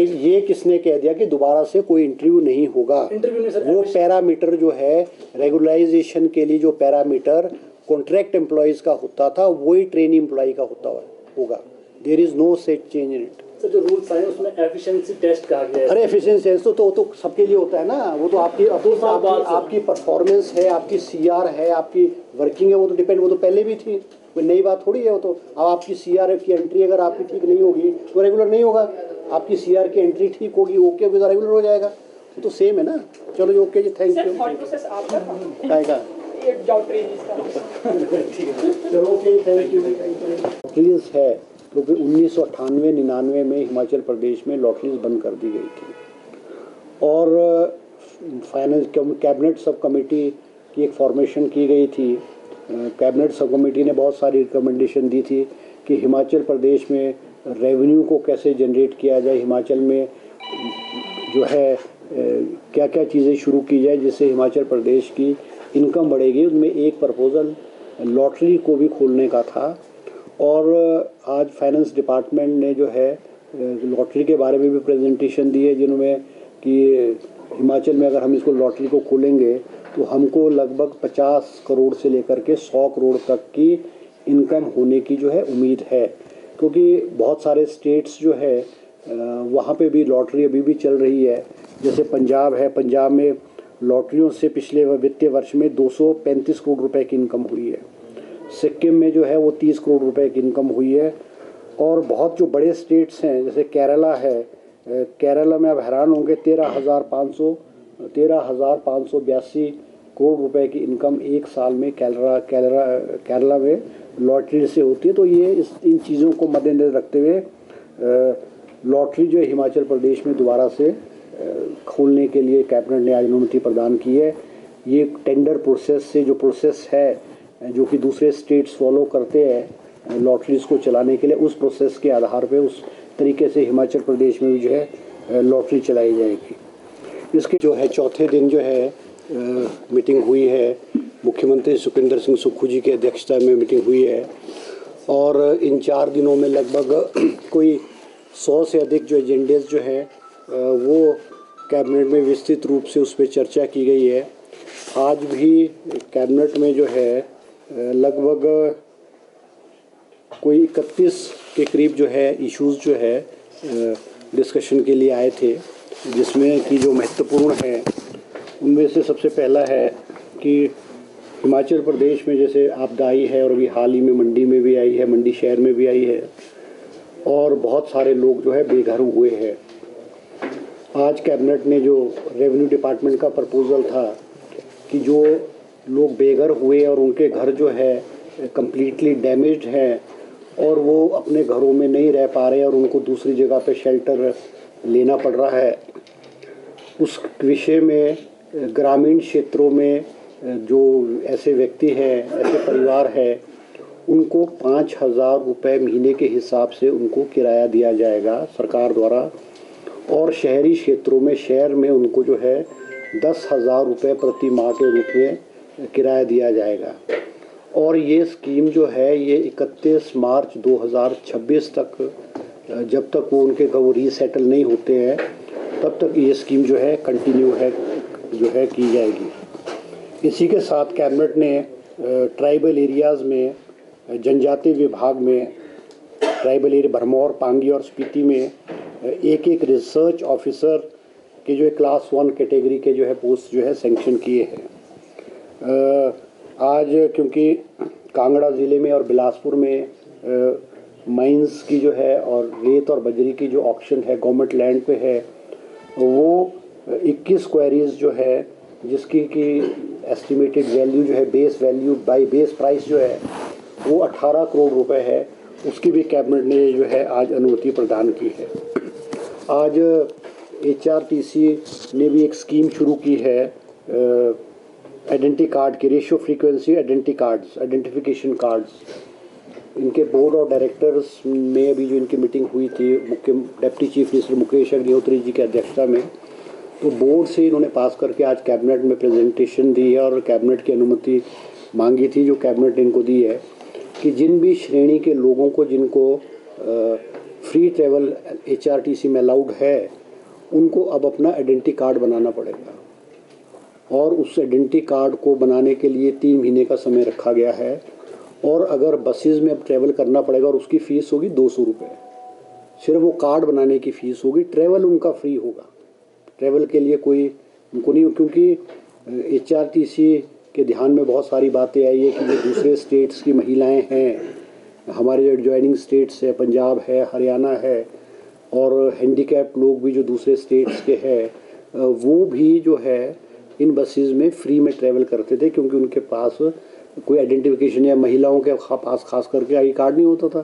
ये किसने कह दिया कि दोबारा से कोई इंटरव्यू नहीं होगा? इंटरव्यू में सर वो पैरामीटर जो है रेगुलराइजेशन के लिए, जो पैरामीटर कॉन्ट्रैक्ट एम्प्लॉयज़ का होता था वही ट्रेनी एम्प्लॉय का होगा। There is no set change in it. Sir जो रूल्स आए उसमें एफिशिएंसी टेस्ट कहा गया है। अरे एफिशिएंसी टेस्ट तो सबके लिए होता है ना, वो तो आपकी परफॉर्मेंस है, आपकी सीआर है, आपकी वर्किंग है, वो तो डिपेंड, वो तो पहले भी थी, कोई नई बात थोड़ी है वो तो। अब आपकी सीआर की एंट्री अगर आपकी ठीक नहीं होगी तो रेगुलर नहीं होगा, आपकी सीआर की एंट्री ठीक होगी, ओके होगी तो रेगुलर हो जाएगा, वो तो सेम है ना। चलो जी, ओके जी, थैंक यू। चलो ओके, थैंक यू। लॉटरीज है क्योंकि 1998-99 में हिमाचल प्रदेश में लॉटरीज बंद कर दी गई थी और फाइनेंस कैबिनेट सब कमेटी की एक फॉर्मेशन की गई थी। कैबिनेट सब कमेटी ने बहुत सारी रिकमेंडेशन दी थी कि हिमाचल प्रदेश में रेवेन्यू को कैसे जनरेट किया जाए, हिमाचल में जो है क्या क्या चीज़ें शुरू की जाए जिससे हिमाचल प्रदेश की इनकम बढ़ेगी। उनमें एक प्रपोज़ल लॉटरी को भी खोलने का था और आज फाइनेंस डिपार्टमेंट ने जो है लॉटरी के बारे में भी प्रेजेंटेशन दी है, जिन्होंने कि हिमाचल में अगर हम इसको लॉटरी को खोलेंगे तो हमको लगभग 50 करोड़ से लेकर के 100 करोड़ तक की इनकम होने की जो है उम्मीद है, क्योंकि बहुत सारे स्टेट्स जो है वहाँ पे भी लॉटरी अभी भी चल रही है। जैसे पंजाब है, पंजाब में लॉटरियों से पिछले वित्तीय वर्ष में 235 करोड़ रुपए की इनकम हुई है। सिक्किम में जो है वो 30 करोड़ रुपए की इनकम हुई है। और बहुत जो बड़े स्टेट्स हैं जैसे केरला है, केरला में आप हैरान होंगे 13,582 करोड़ रुपए की इनकम एक साल में केरला में लॉटरी से होती है। तो ये इन चीज़ों को मद्देनजर रखते हुए लॉटरी जो है हिमाचल प्रदेश में दोबारा से खोलने के लिए कैबिनेट ने आज अनुमति प्रदान की है। ये टेंडर प्रोसेस से जो प्रोसेस है जो कि दूसरे स्टेट्स फॉलो करते हैं लॉटरीज़ को चलाने के लिए, उस प्रोसेस के आधार पे उस तरीके से हिमाचल प्रदेश में भी जो है लॉटरी चलाई जाएगी। इसके जो है चौथे दिन जो है मीटिंग हुई है, मुख्यमंत्री सुखविंदर सिंह सुक्खू जी की अध्यक्षता में मीटिंग हुई है और इन 4 दिनों में लगभग कोई 100 से अधिक जो एजेंडेज जो है वो कैबिनेट में विस्तृत रूप से उस पर चर्चा की गई है। आज भी कैबिनेट में जो है लगभग कोई 31 के करीब जो है इश्यूज़ जो है डिस्कशन के लिए आए थे, जिसमें कि जो महत्वपूर्ण है उनमें से सबसे पहला है कि हिमाचल प्रदेश में जैसे आपदा आई है और अभी हाल ही में मंडी में भी आई है, मंडी शहर में भी आई है और बहुत सारे लोग जो है बेघर हुए हैं। आज कैबिनेट ने जो रेवेन्यू डिपार्टमेंट का प्रपोज़ल था कि जो लोग बेघर हुए और उनके घर जो है कम्प्लीटली डैमेज्ड हैं और वो अपने घरों में नहीं रह पा रहे और उनको दूसरी जगह पे शेल्टर लेना पड़ रहा है, उस विषय में ग्रामीण क्षेत्रों में जो ऐसे व्यक्ति हैं, ऐसे परिवार हैं, उनको 5,000 रुपये महीने के हिसाब से उनको किराया दिया जाएगा सरकार द्वारा और शहरी क्षेत्रों में शहर में उनको जो है 10,000 रुपये प्रति माह के रूप में किराया दिया जाएगा। और ये स्कीम जो है ये 31 मार्च 2026 तक, जब तक वो उनके वो रीसेटल नहीं होते हैं तब तक ये स्कीम जो है कंटिन्यू है जो है की जाएगी। इसी के साथ कैबिनेट ने ट्राइबल एरियाज़ में जनजातीय विभाग में ट्राइबल एरिया भरमौर, पांगी और स्पीति में एक रिसर्च ऑफिसर के जो है क्लास 1 कैटेगरी के जो है पोस्ट जो है सैंक्शन किए हैं। आज क्योंकि कांगड़ा ज़िले में और बिलासपुर में माइंस की जो है और रेत और बजरी की जो ऑक्शन है गवर्नमेंट लैंड पे है, वो 21 क्वेरीज जो है जिसकी कि एस्टिमेटेड वैल्यू जो है base value by base price जो है वो 18 करोड़ रुपए है, उसकी भी कैबिनेट ने जो है आज अनुमति प्रदान की है। आज HRTC ने भी एक स्कीम शुरू की है आइडेंटिटी कार्ड की, रेशियो फ्रीक्वेंसी आइडेंटिफिकेशन कार्ड्स। इनके बोर्ड ऑफ डायरेक्टर्स में भी जो इनकी मीटिंग हुई थी मुख्य deputy chief minister Mukesh Agnihotri ji की अध्यक्षता में, तो बोर्ड से इन्होंने पास करके आज कैबिनेट में प्रेजेंटेशन दी है और कैबिनेट की अनुमति मांगी थी जो कैबिनेट ने इनको दी है कि जिन भी श्रेणी के लोगों को जिनको फ्री ट्रैवल HRTC में अलाउड है, उनको अब अपना आइडेंटिटी कार्ड बनाना पड़ेगा और उस आइडेंटिटी कार्ड को बनाने के लिए 3 महीने का समय रखा गया है। और अगर बसेस में अब ट्रैवल करना पड़ेगा और उसकी फ़ीस होगी 200 रुपये, सिर्फ वो कार्ड बनाने की फ़ीस होगी। ट्रैवल उनका फ्री होगा, ट्रैवल के लिए कोई उनको नहीं, क्योंकि HRTC के ध्यान में बहुत सारी बातें आई है कि जो दूसरे स्टेट्स की महिलाएं हैं, हमारे जो एडजॉइनिंग स्टेट्स है, पंजाब है, हरियाणा है, और हैंडीकैप लोग भी जो दूसरे स्टेट्स के हैं, वो भी जो है इन बसेस में फ्री में ट्रैवल करते थे, क्योंकि उनके पास कोई आइडेंटिफिकेशन या महिलाओं के पास खास करके आई कार्ड नहीं होता था।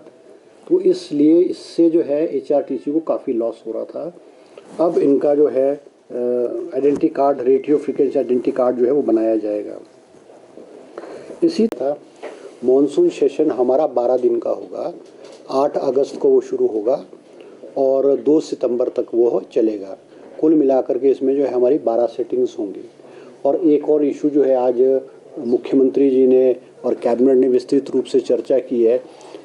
तो इसलिए इससे जो है HRTC को काफ़ी लॉस हो रहा था। अब इनका जो है identity card, radio frequency identity card जो है वो बनाया जाएगा। इसी तरह मॉनसून सेशन हमारा 12 दिन का होगा। 8 अगस्त को वो शुरू होगा और 2 सितंबर तक वो चलेगा। कुल मिलाकर के इसमें जो है हमारी 12 सेटिंग्स होंगी। और एक और इशू जो है, आज मुख्यमंत्री जी ने और कैबिनेट ने विस्तृत रूप से चर्चा की है,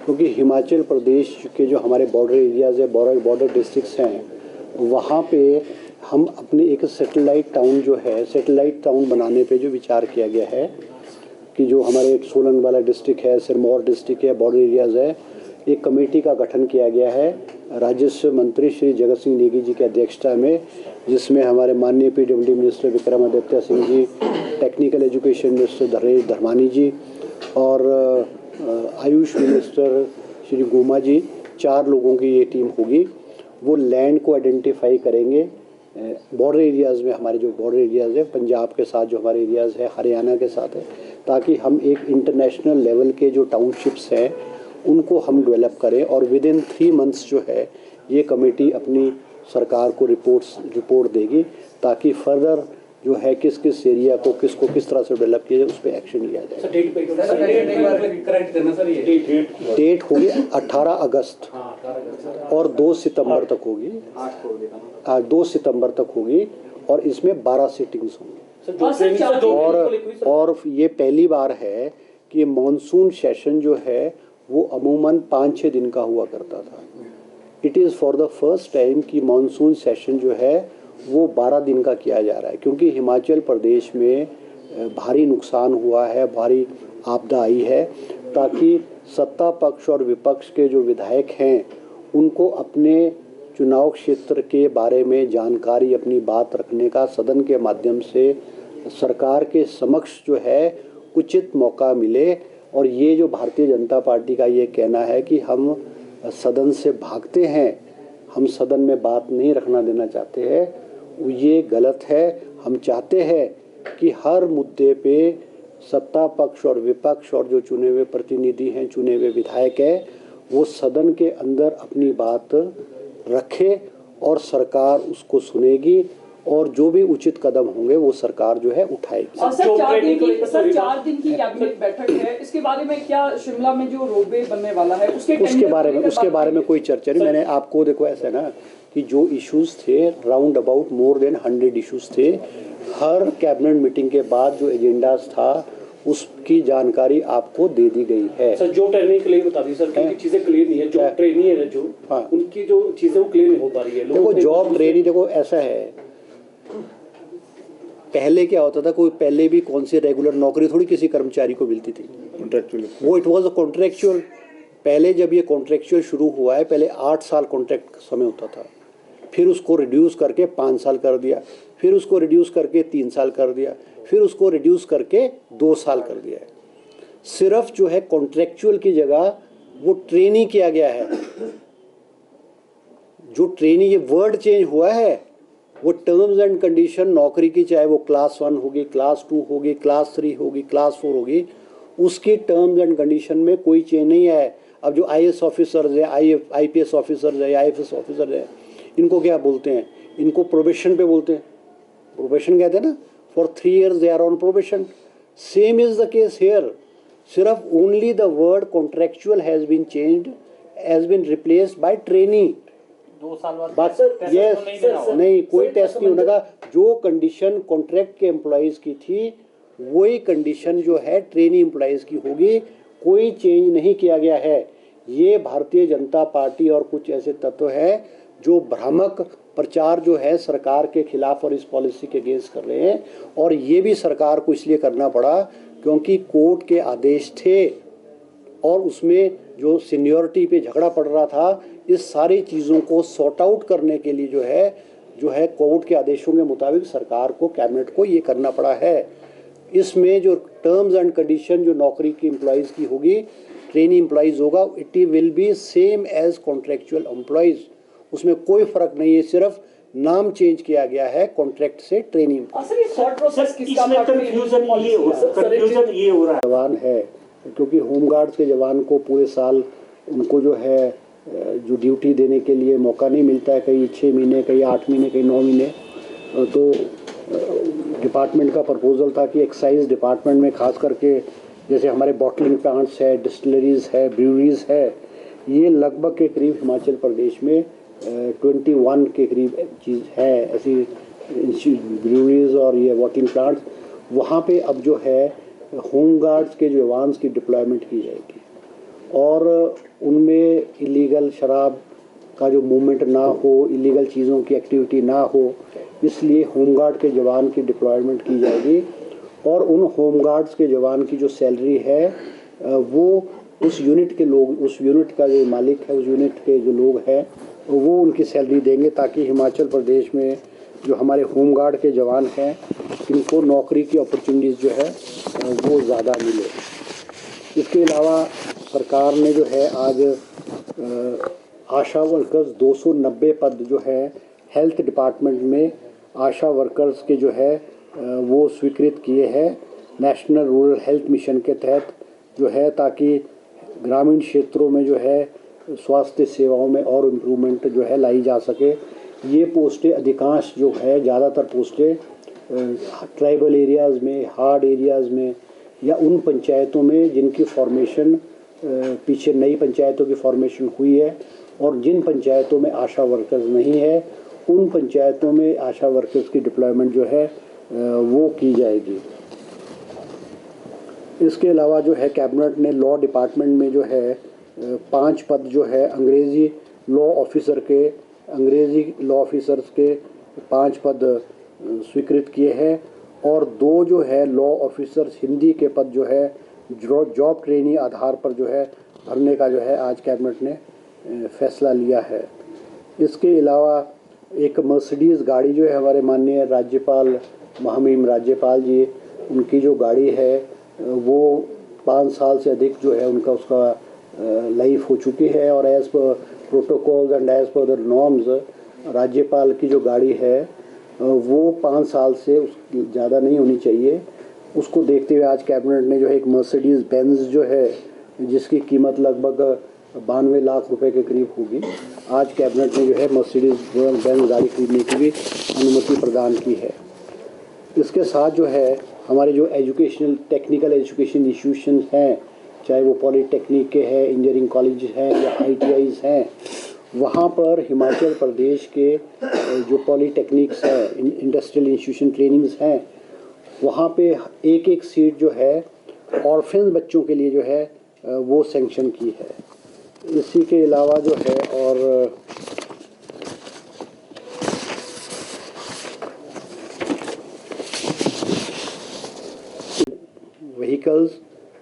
क्योंकि हिमाचल प्रदेश के जो हमारे बॉर्डर एरियाज़ है, बॉर्डर डिस्ट्रिक्ट्स हैं, वहाँ पे हम अपने एक सैटेलाइट टाउन जो है, सैटेलाइट टाउन बनाने पे जो विचार किया गया है कि जो हमारे सोलन वाला डिस्ट्रिक्ट है, सिरमौर डिस्ट्रिक्ट है, बॉर्डर एरियाज़ है, एक कमेटी का गठन किया गया है राजस्व मंत्री श्री जगत सिंह नेगी जी की अध्यक्षता में, जिसमें हमारे माननीय PWD minister Vikramaditya Singh ji, technical education minister Dharmesh Dharmani ji और आयुष मिनिस्टर श्री गोमा जी, 4 लोगों की ये टीम होगी। वो लैंड को आइडेंटिफाई करेंगे बॉर्डर एरियाज़ में, हमारे जो बॉर्डर एरियाज़ है पंजाब के साथ, जो हमारे एरियाज़ है हरियाणा के साथ है, ताकि हम एक इंटरनेशनल लेवल के जो टाउनशिप्स हैं उनको हम डेवलप करें। और विद इन 3 मंथ्स जो है ये कमेटी अपनी सरकार को रिपोर्ट देगी, ताकि फर्दर जो है किस किस एरिया को किस तरह से डेवलप किया जाए, उस पर एक्शन लिया जाए। डेट होगी 18 अगस्त और 2 सितंबर तक होगी। 2 सितंबर तक होगी और इसमें 12 सीटिंग्स होंगी। और ये पहली बार है कि मॉनसून सेशन जो है वो अमूमन 5-6 दिन का हुआ करता था। It is for the first time कि मॉनसून सेशन जो है वो 12 दिन का किया जा रहा है, क्योंकि हिमाचल प्रदेश में भारी नुकसान हुआ है, भारी आपदा आई है, ताकि सत्ता पक्ष और विपक्ष के जो विधायक हैं उनको अपने चुनाव क्षेत्र के बारे में जानकारी, अपनी बात रखने का सदन के माध्यम से सरकार के समक्ष जो है उचित मौका मिले। और ये जो भारतीय जनता पार्टी का ये कहना है कि हम सदन से भागते हैं, हम सदन में बात नहीं रखना देना चाहते हैं, ये गलत है। हम चाहते हैं कि हर मुद्दे पे सत्ता पक्ष और विपक्ष और जो चुने हुए प्रतिनिधि हैं, चुने हुए विधायक हैं, वो सदन के अंदर अपनी बात रखे और सरकार उसको सुनेगी और जो भी उचित कदम होंगे वो सरकार जो है उठाएगी। सर 4 दिन की कैबिनेट बैठक है, इसके बारे में क्या शिमला में जो रोडवे बनने वाला है उसके बारे में कोई चर्चा नहीं। मैंने आपको देखो ऐसा है ना कि जो इश्यूज थे round about more than 100 issues थे। हर कैबिनेट मीटिंग के बाद जो एजेंडाज था उसकी जानकारी आपको दे दी गई है। सर जो ट्रेनिंग क्लियर बता दी सर, क्योंकि चीजें क्लियर नहीं है, जो ट्रेनिंग है जो हाँ, उनकी जो चीजें वो क्लियर नहीं हो पा रही है। देखो जॉब ट्रेनिंग, देखो ऐसा है, पहले क्या होता था, कोई पहले भी कौन सी रेगुलर नौकरी थोड़ी किसी कर्मचारी को मिलती थी, कॉन्ट्रैक्चुअल, वो इट वाज अ कॉन्ट्रैक्चुअल। पहले जब ये कॉन्ट्रैक्चुअल शुरू हुआ है, पहले 8 साल कॉन्ट्रैक्ट समय होता था, फिर उसको रिड्यूस करके 5 साल कर दिया, फिर उसको रिड्यूस करके 3 साल कर दिया, फिर उसको रिड्यूस करके 2 साल कर दिया है। सिर्फ जो है कॉन्ट्रैक्चुअल की जगह वो ट्रेनिंग किया गया है। जो ट्रेनिंग, ये वर्ड चेंज हुआ है, वो टर्म्स एंड कंडीशन नौकरी की, चाहे वो क्लास 1 होगी, क्लास 2 होगी, क्लास 3 होगी, क्लास 4 होगी, उसकी टर्म्स एंड कंडीशन में कोई चेंज नहीं है। अब जो IAS ऑफिसर्स है, IPS ऑफिसर्स है, IFS ऑफिसर है, इनको क्या बोलते हैं, इनको प्रोबेशन पे बोलते हैं, प्रोबेशन कहते हैं ना, for 3 years they are on probation. Same is the case here, सिर्फ only the word contractual has been changed, has been replaced by training. 2 साल बाद बात नहीं, कोई टेस्ट नहीं होने का। जो कंडीशन कॉन्ट्रैक्ट के एम्प्लॉयज़ की थी वही कंडीशन जो है ट्रेनी एम्प्लॉयज़ की होगी, कोई चेंज नहीं किया गया है। ये भारतीय जनता पार्टी और कुछ ऐसे तत्व हैं जो भ्रामक प्रचार जो है सरकार के खिलाफ और इस पॉलिसी के अगेंस्ट कर रहे हैं। और ये भी सरकार को इसलिए करना पड़ा क्योंकि कोर्ट के आदेश थे और उसमें जो सीनियरिटी पे झगड़ा पड़ रहा था, इस सारी चीज़ों को सॉर्ट आउट करने के लिए जो है कोर्ट के आदेशों के मुताबिक सरकार को, कैबिनेट को ये करना पड़ा है। इसमें जो टर्म्स एंड कंडीशन जो नौकरी की एम्प्लॉयज़ की होगी, ट्रेनी एम्प्लॉयज़ होगा, it will be same as contractual employees. उसमें कोई फ़र्क नहीं है, सिर्फ नाम चेंज किया गया है कॉन्ट्रैक्ट से ट्रेनी। ये हो रहा है जवान है क्योंकि होमगार्ड्स के जवान को पूरे साल उनको जो है जो ड्यूटी देने के लिए मौका नहीं मिलता है, कहीं 6 महीने, कहीं 8 महीने, कहीं 9 महीने। तो डिपार्टमेंट का प्रपोजल था कि एक्साइज डिपार्टमेंट में खास करके जैसे हमारे बॉटलिंग प्लांट्स है, डिस्टिलरीज है, ब्रूअरीज है, ये लगभग के करीब हिमाचल प्रदेश में 21 के करीब चीज़ है ऐसी ब्रूअरीज और ये बॉटलिंग प्लांट्स। वहाँ पे अब जो है होमगार्ड्स के जवान्स की डिप्लॉयमेंट की जाएगी और उनमें इलीगल शराब का जो मूवमेंट ना हो, इलीगल चीज़ों की एक्टिविटी ना हो, इसलिए होमगार्ड के जवान की डिप्लॉयमेंट की जाएगी। और उन होमगार्ड्स के जवान की जो सैलरी है वो उस यूनिट के लोग, उस यूनिट का जो मालिक है, उस यूनिट के जो लोग हैं वो उनकी सैलरी देंगे, ताकि हिमाचल प्रदेश में जो हमारे होमगार्ड के जवान हैं इनको नौकरी की अपॉर्चुनिटीज़ जो है वो ज़्यादा मिले। इसके अलावा सरकार ने जो है आज आशा वर्कर्स 290 पद जो है हेल्थ डिपार्टमेंट में आशा वर्कर्स के जो है वो स्वीकृत किए हैं नेशनल रूरल हेल्थ मिशन के तहत जो है, ताकि ग्रामीण क्षेत्रों में जो है स्वास्थ्य सेवाओं में और इम्प्रूवमेंट जो है लाई जा सके। ये पोस्टें अधिकांश जो है ज़्यादातर पोस्टें ट्राइबल एरियाज़ में, हार्ड एरियाज़ में या उन पंचायतों में जिनकी फॉर्मेशन पीछे नई पंचायतों की फॉर्मेशन हुई है, और जिन पंचायतों में आशा वर्कर्स नहीं है उन पंचायतों में आशा वर्कर्स की डिप्लॉयमेंट जो है वो की जाएगी। इसके अलावा जो है कैबिनेट ने लॉ डिपार्टमेंट में जो है 5 पद जो है अंग्रेज़ी लॉ ऑफिसर्स के 5 पद स्वीकृत किए हैं और 2 जो है लॉ ऑफिसर्स हिंदी के पद जो है जॉब ट्रेनी आधार पर जो है भरने का जो है आज कैबिनेट ने फैसला लिया है। इसके अलावा एक मर्सिडीज़ गाड़ी जो है हमारे माननीय राज्यपाल महामहिम राज्यपाल जी, उनकी जो गाड़ी है वो 5 साल से अधिक जो है उसका लाइफ हो चुकी है और as per protocols and as per the norms राज्यपाल की जो गाड़ी है वो 5 साल से ज़्यादा नहीं होनी चाहिए। उसको देखते हुए आज कैबिनेट ने जो है एक मर्सिडीज़ बेंज जो है जिसकी कीमत लगभग 92 लाख रुपए के करीब होगी, आज कैबिनेट ने जो है मर्सिडीज़ बेंज गाड़ी खरीदने की भी अनुमति प्रदान की है। इसके साथ जो है हमारे जो एजुकेशनल टेक्निकल एजुकेशन इंस्टीट्यूशन हैं, चाहे वो पॉलीटेक्निक के हैं, इंजीनियरिंग कॉलेज हैं या ITIs हैं, वहाँ पर हिमाचल प्रदेश के जो पॉलीटेक्निक्स हैं, इंडस्ट्रियल इंस्टीट्यूशन ट्रेनिंग्स हैं, वहाँ पे एक सीट जो है ऑर्फेन बच्चों के लिए जो है वो सैंक्शन की है। इसी के अलावा जो है और व्हीकल्स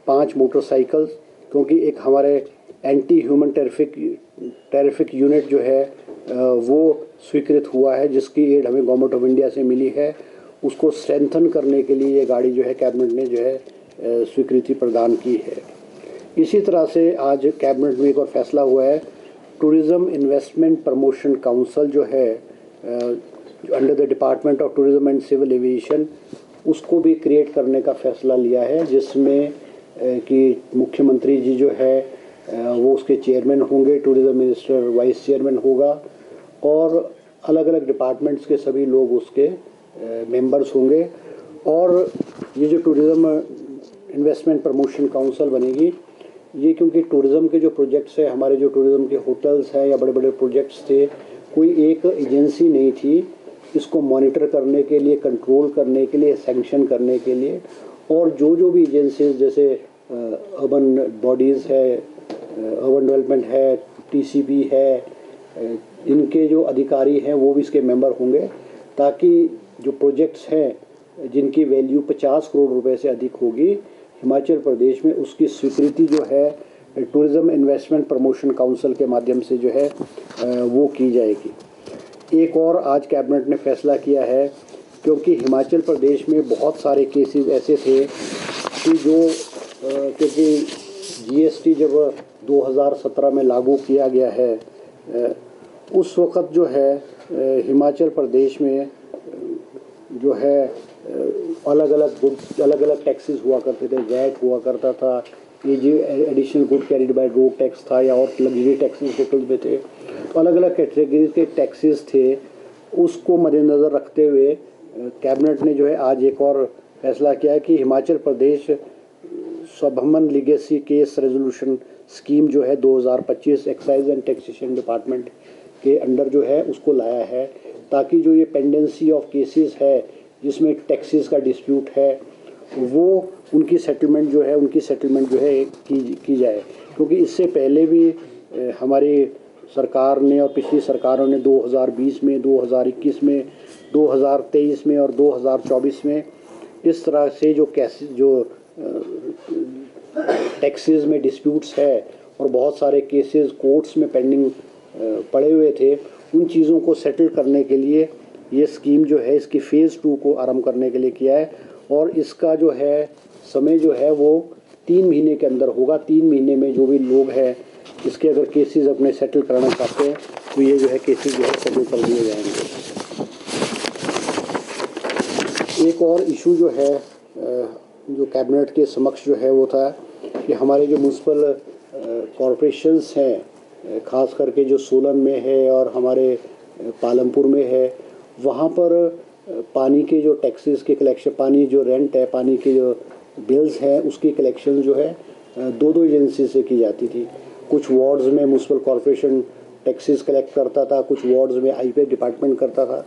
5 मोटरसाइकिल्स, क्योंकि एक हमारे एंटी ह्यूमन टेरिफिक यूनिट जो है वो स्वीकृत हुआ है, जिसकी एड हमें गवर्नमेंट ऑफ इंडिया से मिली है, उसको स्ट्रेंथन करने के लिए ये गाड़ी जो है कैबिनेट ने जो है स्वीकृति प्रदान की है। इसी तरह से आज कैबिनेट में एक और फैसला हुआ है, टूरिज़्म इन्वेस्टमेंट प्रमोशन काउंसिल जो है under the department of tourism and civil aviation, उसको भी क्रिएट करने का फैसला लिया है, जिसमें कि मुख्यमंत्री जी जो है वो उसके चेयरमैन होंगे, टूरिज़्म मिनिस्टर वाइस चेयरमैन होगा और अलग अलग डिपार्टमेंट्स के सभी लोग उसके मेंबर्स होंगे। और ये जो टूरिज़्म इन्वेस्टमेंट प्रमोशन काउंसिल बनेगी, ये क्योंकि टूरिज़्म के जो प्रोजेक्ट्स है, हमारे जो टूरिज़्म के होटल्स हैं या बड़े बड़े प्रोजेक्ट्स थे, कोई एक एजेंसी नहीं थी इसको मॉनिटर करने के लिए, कंट्रोल करने के लिए, सैंक्शन करने के लिए। और जो भी एजेंसीज जैसे अर्बन बॉडीज़ है, अर्बन डेवलपमेंट है, टीसीबी है, इनके जो अधिकारी हैं वो भी इसके मेंबर होंगे, ताकि जो प्रोजेक्ट्स हैं जिनकी वैल्यू 50 करोड़ रुपए से अधिक होगी हिमाचल प्रदेश में, उसकी स्वीकृति जो है टूरिज़्म इन्वेस्टमेंट प्रमोशन काउंसिल के माध्यम से जो है वो की जाएगी। एक और आज कैबिनेट ने फैसला किया है, क्योंकि हिमाचल प्रदेश में बहुत सारे केसेस ऐसे थे कि जो क्योंकि जीएसटी जब 2017 में लागू किया गया है, उस वक़्त जो है हिमाचल प्रदेश में जो है अलग अलग टैक्सेस हुआ करते थे। वैट हुआ करता था, ये जो additional good carried by road tax था, या और लग्जरी टैक्सेस होटल में थे, तो अलग अलग कैटेगरी के टैक्सेस थे। उसको मद्देनज़र रखते हुए कैबिनेट ने जो है आज एक और फैसला किया है कि Himachal Pradesh सबहमन legacy case resolution scheme जो है 2025 एक्साइज एंड टैक्सेशन डिपार्टमेंट के अंडर जो है उसको लाया है, ताकि जो ये पेंडेंसी ऑफ केसेस है जिसमें टैक्सेस का डिस्प्यूट है, वो उनकी सेटलमेंट जो है की जाए। क्योंकि इससे पहले भी हमारी सरकार ने और पिछली सरकारों ने 2020 में, 2021 में, 2023 में और 2024 में इस तरह से जो टैक्सेस में डिस्प्यूट्स है और बहुत सारे केसेस कोर्ट्स में पेंडिंग पड़े हुए थे, उन चीज़ों को सेटल करने के लिए ये स्कीम जो है इसकी फ़ेज़ 2 को आरंभ करने के लिए किया है। और इसका जो है समय जो है वो 3 महीने के अंदर होगा। 3 महीने में जो भी लोग हैं इसके अगर केसेस अपने सेटल कराना चाहते हैं तो ये जो है केसेस जो है सेटल कर दिए जाएंगे। एक और इशू जो है जो कैबिनेट के समक्ष जो है वो था कि हमारे जो म्यूनसिपल कॉरपोरेशंस हैं, ख़ास करके जो सोलन में है और हमारे पालमपुर में है, वहाँ पर पानी के जो टैक्सेस के कलेक्शन, पानी जो रेंट है, पानी के जो बिल्स हैं, उसकी कलेक्शन जो है 2 एजेंसी से की जाती थी। कुछ वार्ड्स में म्यूनसिपल कॉरपोरेशन टैक्सेस कलेक्ट करता था, कुछ वार्ड्स में आईपीएफ डिपार्टमेंट करता था।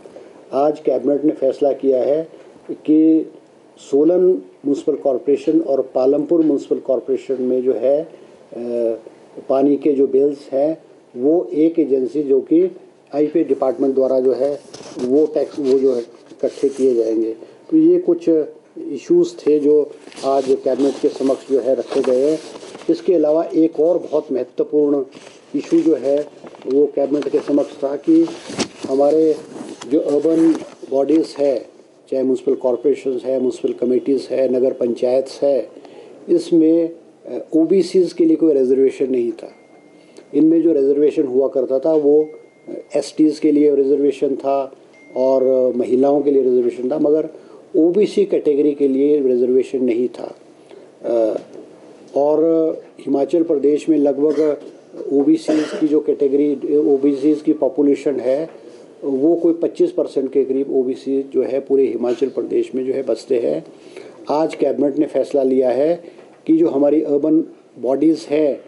आज कैबिनेट ने फैसला किया है कि सोलन म्यूनसिपल कॉरपोरेशन और पालमपुर म्यूनसिपल कॉरपोरेशन में जो है पानी के जो बिल्स हैं वो एक एजेंसी जो कि आईपीएफ डिपार्टमेंट द्वारा जो है वो टैक्स वो जो है इकट्ठे किए जाएंगे। तो ये कुछ इश्यूज़ थे जो आज कैबिनेट के समक्ष जो है रखे गए हैं। इसके अलावा एक और बहुत महत्वपूर्ण इशू जो है वो कैबिनेट के समक्ष था कि हमारे जो अर्बन बॉडीज़ है, चाहे म्यूनसिपल कॉरपोरेशंस है, म्यूनसिपल कमेटीज़ है, नगर पंचायत्स है, इसमें ओबीसीज़ के लिए कोई रिजर्वेशन नहीं था। इनमें जो रिजर्वेशन हुआ करता था वो एसटीज़ के लिए रिजर्वेशन था और महिलाओं के लिए रिजर्वेशन था, मगर ओबीसी कैटेगरी के लिए रिजर्वेशन नहीं था। और हिमाचल प्रदेश में लगभग ओबीसीज़ की जो कैटेगरी, ओबीसीज़ की पॉपुलेशन है वो कोई 25% के करीब ओबीसी जो है पूरे हिमाचल प्रदेश में जो है बसते हैं। आज कैबिनेट ने फैसला लिया है कि जो हमारी अर्बन बॉडीज़ है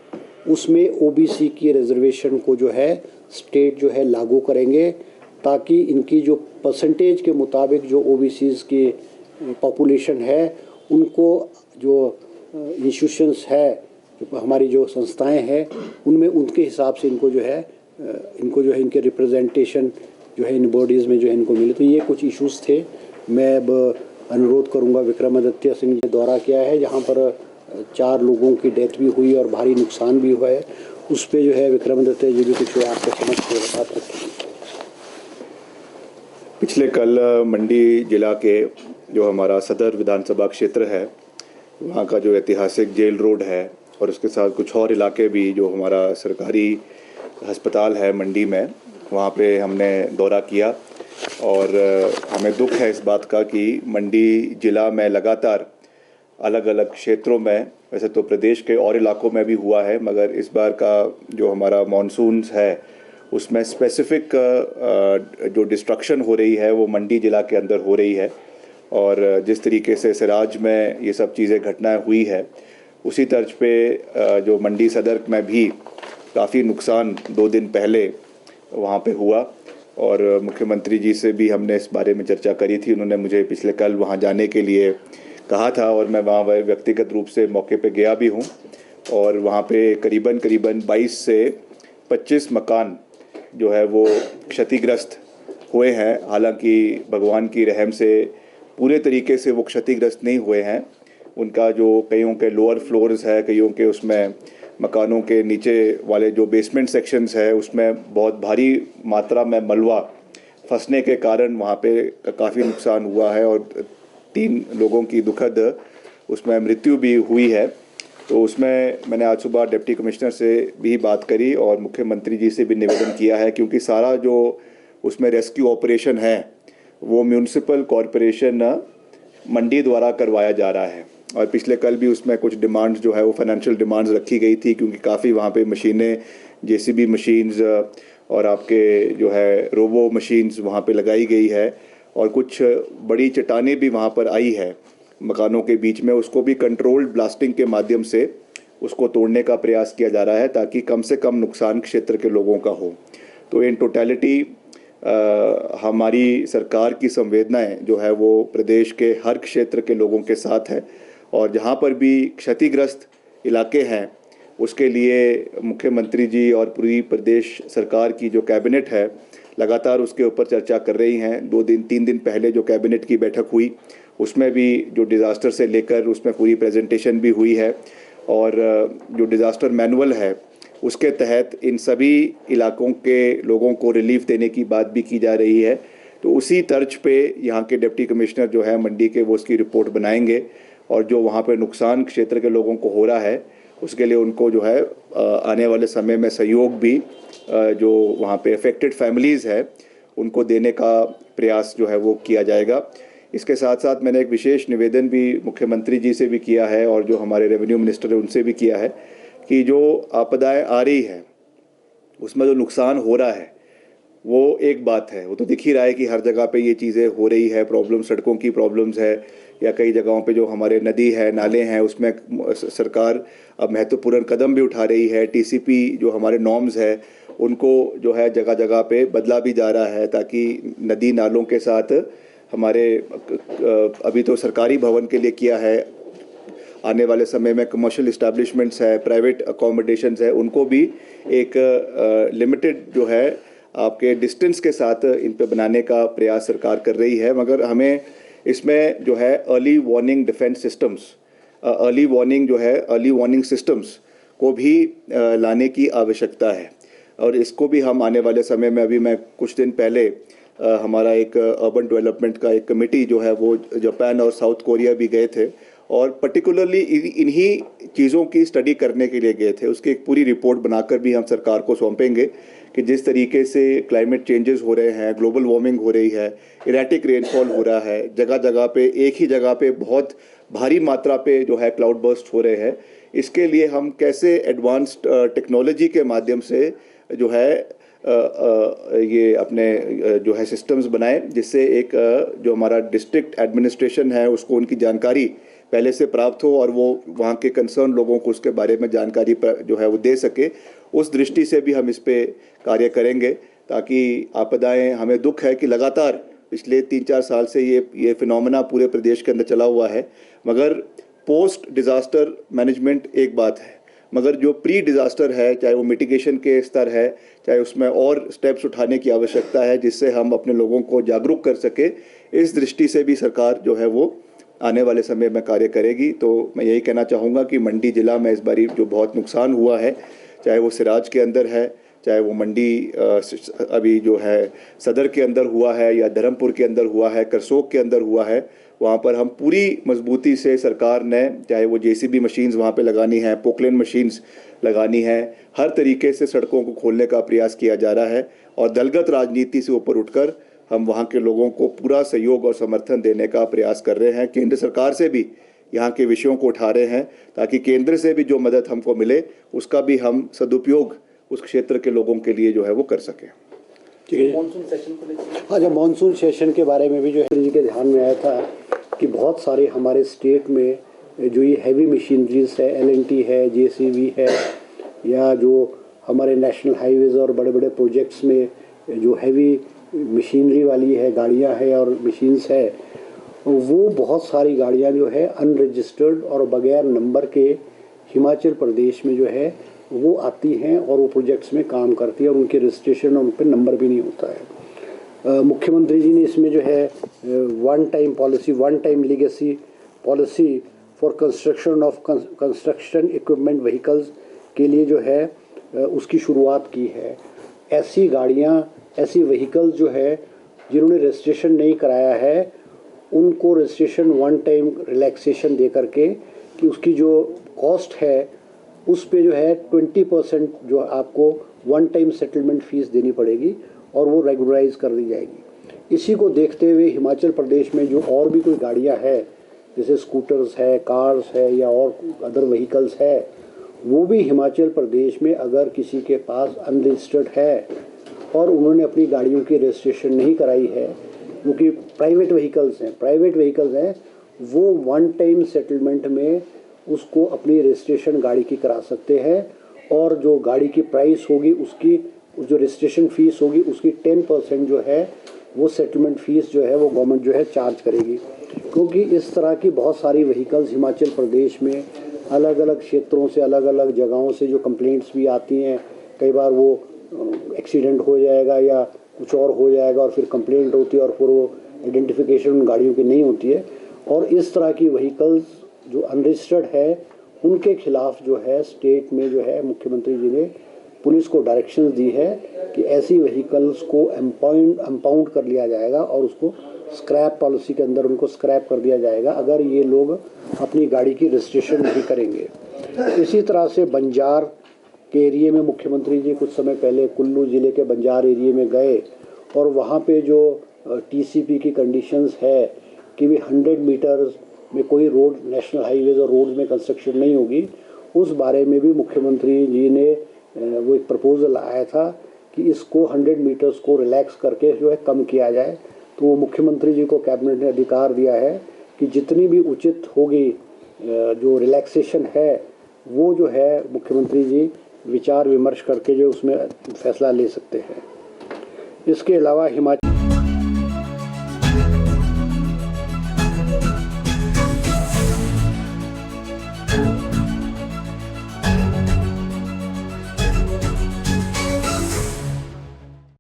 उसमें ओबीसी की रिजर्वेशन को जो है स्टेट जो है लागू करेंगे, ताकि इनकी जो परसेंटेज के मुताबिक जो ओबीसीज़ की पॉपुलेशन है उनको जो इंस्टीट्यूशंस है, जो हमारी जो संस्थाएं हैं, उनमें उनके हिसाब से इनको जो है इनके रिप्रेजेंटेशन जो है इन बॉडीज़ में जो है इनको मिले। तो ये कुछ इश्यूज़ थे। मैं अब अनुरोध करूंगा, विक्रमादित्य सिंह ने दौरा किया है जहां पर 4 लोगों की डेथ भी हुई और भारी नुकसान भी हुआ है, उस पर जो है विक्रमादित्य जी भी कुछ आपको समझ के बात रखें। पिछले कल मंडी जिला के जो हमारा सदर विधानसभा क्षेत्र है, वहाँ का जो ऐतिहासिक जेल रोड है और उसके साथ कुछ और इलाके भी, जो हमारा सरकारी अस्पताल है मंडी में, वहाँ पे हमने दौरा किया। और हमें दुख है इस बात का कि मंडी ज़िला में लगातार अलग अलग क्षेत्रों में, वैसे तो प्रदेश के और इलाकों में भी हुआ है, मगर इस बार का जो हमारा मानसून्स है उसमें स्पेसिफिक जो डिस्ट्रक्शन हो रही है वो मंडी ज़िला के अंदर हो रही है। और जिस तरीके से सिराज में ये सब चीज़ें घटनाएं हुई है, उसी तर्ज पे जो मंडी सदर में भी काफ़ी नुकसान 2 दिन पहले वहाँ पे हुआ। और मुख्यमंत्री जी से भी हमने इस बारे में चर्चा करी थी। उन्होंने मुझे पिछले कल वहाँ जाने के लिए कहा था और मैं वहाँ व्यक्तिगत रूप से मौके पे गया भी हूँ। और वहाँ पे करीबन 22 से 25 मकान जो है वो क्षतिग्रस्त हुए हैं। हालांकि भगवान की रहम से पूरे तरीके से वो क्षतिग्रस्त नहीं हुए हैं। उनका जो कईयों के लोअर फ्लोर्स है, कईयों के उसमें मकानों के नीचे वाले जो बेसमेंट सेक्शंस है उसमें बहुत भारी मात्रा में मलबा फंसने के कारण वहाँ पे काफ़ी नुकसान हुआ है और 3 लोगों की दुखद उसमें मृत्यु भी हुई है। तो उसमें मैंने आज सुबह डिप्टी कमिश्नर से भी बात करी और मुख्यमंत्री जी से भी निवेदन किया है, क्योंकि सारा जो उसमें रेस्क्यू ऑपरेशन है वो म्यूनिसिपल कॉरपोरेशन मंडी द्वारा करवाया जा रहा है। और पिछले कल भी उसमें कुछ डिमांड्स जो है वो फाइनेंशियल डिमांड्स रखी गई थी, क्योंकि काफ़ी वहाँ पे मशीनें, जेसीबी मशीन्स और आपके जो है रोबो मशीन्स वहाँ पे लगाई गई है और कुछ बड़ी चट्टानें भी वहाँ पर आई है मकानों के बीच में। उसको भी कंट्रोल्ड ब्लास्टिंग के माध्यम से उसको तोड़ने का प्रयास किया जा रहा है ताकि कम से कम नुकसान क्षेत्र के लोगों का हो। तो इन टोटलिटी हमारी सरकार की संवेदनाएं जो है वो प्रदेश के हर क्षेत्र के लोगों के साथ है और जहां पर भी क्षतिग्रस्त इलाके हैं उसके लिए मुख्यमंत्री जी और पूरी प्रदेश सरकार की जो कैबिनेट है लगातार उसके ऊपर चर्चा कर रही हैं। 3 दिन पहले जो कैबिनेट की बैठक हुई उसमें भी जो डिज़ास्टर से लेकर उसमें पूरी प्रेजेंटेशन भी हुई है और जो डिज़ास्टर मैनुअल है उसके तहत इन सभी इलाकों के लोगों को रिलीफ देने की बात भी की जा रही है। तो उसी तर्ज पे यहाँ के डिप्टी कमिश्नर जो है मंडी के वो उसकी रिपोर्ट बनाएंगे और जो वहाँ पे नुकसान क्षेत्र के लोगों को हो रहा है उसके लिए उनको जो है आने वाले समय में सहयोग भी जो वहाँ पे अफेक्टेड फैमिलीज़ है उनको देने का प्रयास जो है वो किया जाएगा। इसके साथ साथ मैंने एक विशेष निवेदन भी मुख्यमंत्री जी से भी किया है और जो हमारे रेवेन्यू मिनिस्टर है उनसे भी किया है कि जो आपदाएं आ रही है उसमें जो नुकसान हो रहा है वो एक बात है, वो तो दिख ही रहा है कि हर जगह पे ये चीज़ें हो रही है। प्रॉब्लम सड़कों की प्रॉब्लम्स है या कई जगहों पे जो हमारे नदी है, नाले हैं, उसमें सरकार अब महत्वपूर्ण कदम भी उठा रही है। टीसीपी जो हमारे नॉर्म्स है उनको जो है जगह जगह पे बदला भी जा रहा है ताकि नदी नालों के साथ हमारे अभी तो सरकारी भवन के लिए किया है, आने वाले समय में कमर्शियल इस्टेब्लिशमेंट्स है, प्राइवेट अकोमोडेशंस है, उनको भी एक लिमिटेड जो है आपके डिस्टेंस के साथ इन पे बनाने का प्रयास सरकार कर रही है। मगर हमें इसमें जो है early warning defence systems, early warning systems को भी लाने की आवश्यकता है और इसको भी हम आने वाले समय में, अभी मैं कुछ दिन पहले हमारा एक अर्बन डेवलपमेंट का एक कमेटी जो है वो जापान और साउथ कोरिया भी गए थे और पर्टिकुलरली इन्हीं चीज़ों की स्टडी करने के लिए गए थे। उसकी एक पूरी रिपोर्ट बनाकर भी हम सरकार को सौंपेंगे कि जिस तरीके से क्लाइमेट चेंजेस हो रहे हैं, ग्लोबल वार्मिंग हो रही है, इरेटिक रेनफॉल हो रहा है, जगह जगह पे एक ही जगह पे बहुत भारी मात्रा पे जो है क्लाउड बर्स्ट हो रहे हैं, इसके लिए हम कैसे एडवांस्ड टेक्नोलॉजी के माध्यम से जो है ये अपने जो है सिस्टम्स बनाएं जिससे एक जो हमारा डिस्ट्रिक्ट एडमिनिस्ट्रेशन है उसको उनकी जानकारी पहले से प्राप्त हो और वो वहाँ के कंसर्न लोगों को उसके बारे में जानकारी जो है वो दे सके। उस दृष्टि से भी हम इस पे कार्य करेंगे ताकि आपदाएं, हमें दुख है कि लगातार पिछले 3-4 साल से ये फिनोमेना पूरे प्रदेश के अंदर चला हुआ है, मगर पोस्ट डिज़ास्टर मैनेजमेंट एक बात है, मगर जो प्री डिज़ास्टर है, चाहे वो मिटिगेशन के स्तर है, चाहे उसमें और स्टेप्स उठाने की आवश्यकता है जिससे हम अपने लोगों को जागरूक कर सके, इस दृष्टि से भी सरकार जो है वो आने वाले समय में कार्य करेगी। तो मैं यही कहना चाहूँगा कि मंडी ज़िला में इस बारी जो बहुत नुकसान हुआ है, चाहे वो सिराज के अंदर है, चाहे वो मंडी अभी जो है सदर के अंदर हुआ है या धर्मपुर के अंदर हुआ है, करसोग के अंदर हुआ है, वहाँ पर हम पूरी मजबूती से सरकार ने, चाहे वो जेसीबी मशीन्स वहाँ पे लगानी है, पोकलेन मशीन्स लगानी है, हर तरीके से सड़कों को खोलने का प्रयास किया जा रहा है और दलगत राजनीति से ऊपर उठकर हम वहाँ के लोगों को पूरा सहयोग और समर्थन देने का प्रयास कर रहे हैं। केंद्र सरकार से भी यहाँ के विषयों को उठा रहे हैं ताकि केंद्र से भी जो मदद हमको मिले उसका भी हम सदुपयोग उस क्षेत्र के लोगों के लिए जो है वो कर सकें। ठीक है। मॉनसून सेशन को लेकर हाँ, जब मॉनसून सेशन के बारे में भी जो है जी के ध्यान में आया था कि बहुत सारे हमारे स्टेट में जो ये हैवी मशीनरीज है, LNT है, JCB है, या जो हमारे नेशनल हाईवेज़ और बड़े बड़े प्रोजेक्ट्स में जो हैवी मशीनरी वाली है, गाड़ियाँ हैं और मशीन्स है, वो बहुत सारी गाड़ियाँ जो है अनरजिस्टर्ड और बगैर नंबर के हिमाचल प्रदेश में जो है वो आती हैं और वो प्रोजेक्ट्स में काम करती है और उनके रजिस्ट्रेशन और उन पर नंबर भी नहीं होता है। मुख्यमंत्री जी ने इसमें जो है one time policy, one time legacy policy for construction of construction equipment vehicles के लिए जो है उसकी शुरुआत की है। ऐसी गाड़ियाँ, ऐसी व्हीकल्स जो है जिन्होंने रजिस्ट्रेशन नहीं कराया है उनको रजिस्ट्रेशन वन टाइम रिलैक्सेशन दे करके कि उसकी जो कॉस्ट है उस पे जो है 20% जो आपको वन टाइम सेटलमेंट फ़ीस देनी पड़ेगी और वो रेगुलराइज कर दी जाएगी। इसी को देखते हुए हिमाचल प्रदेश में जो और भी कोई गाड़ियाँ है जैसे स्कूटर्स है, कार्स है या और अदर व्हीकल्स है, वो भी हिमाचल प्रदेश में अगर किसी के पास अनरजिस्टर्ड है और उन्होंने अपनी गाड़ियों की रजिस्ट्रेशन नहीं कराई है, क्योंकि प्राइवेट व्हीकल्स हैं, वो वन टाइम सेटलमेंट में उसको अपनी रजिस्ट्रेशन गाड़ी की करा सकते हैं और जो गाड़ी की प्राइस होगी उसकी जो रजिस्ट्रेशन फ़ीस होगी उसकी 10% जो है वो सेटलमेंट फ़ीस जो है वो गवर्नमेंट जो है चार्ज करेगी। क्योंकि इस तरह की बहुत सारी व्हीकल्स हिमाचल प्रदेश में अलग अलग क्षेत्रों से, अलग अलग जगहों से जो कंप्लेंट्स भी आती हैं, कई बार वो एक्सीडेंट हो जाएगा या कुछ और हो जाएगा और फिर कंप्लेंट होती है और फिर वो आइडेंटिफिकेशन उन गाड़ियों की नहीं होती है और इस तरह की व्हीकल्स जो अनरजिस्टर्ड है उनके खिलाफ जो है स्टेट में जो है मुख्यमंत्री जी ने पुलिस को डायरेक्शंस दी है कि ऐसी व्हीकल्स को एम्पाउंड कर लिया जाएगा और उसको स्क्रैप पॉलिसी के अंदर उनको स्क्रैप कर दिया जाएगा अगर ये लोग अपनी गाड़ी की रजिस्ट्रेशन नहीं करेंगे। इसी तरह से बंजार के एरिए में मुख्यमंत्री जी कुछ समय पहले कुल्लू ज़िले के बंजार एरिए में गए और वहाँ पे जो टीसीपी की कंडीशंस है कि भी 100 मीटर्स में कोई रोड, नेशनल हाईवेज और रोड्स में कंस्ट्रक्शन नहीं होगी, उस बारे में भी मुख्यमंत्री जी ने वो एक प्रपोजल आया था कि इसको 100 मीटर्स को रिलैक्स करके जो है कम किया जाए। तो वो मुख्यमंत्री जी को कैबिनेट ने अधिकार दिया है कि जितनी भी उचित होगी जो रिलैक्सेशन है वो जो है मुख्यमंत्री जी विचार विमर्श करके जो उसमें फैसला ले सकते हैं। इसके अलावा हिमाचल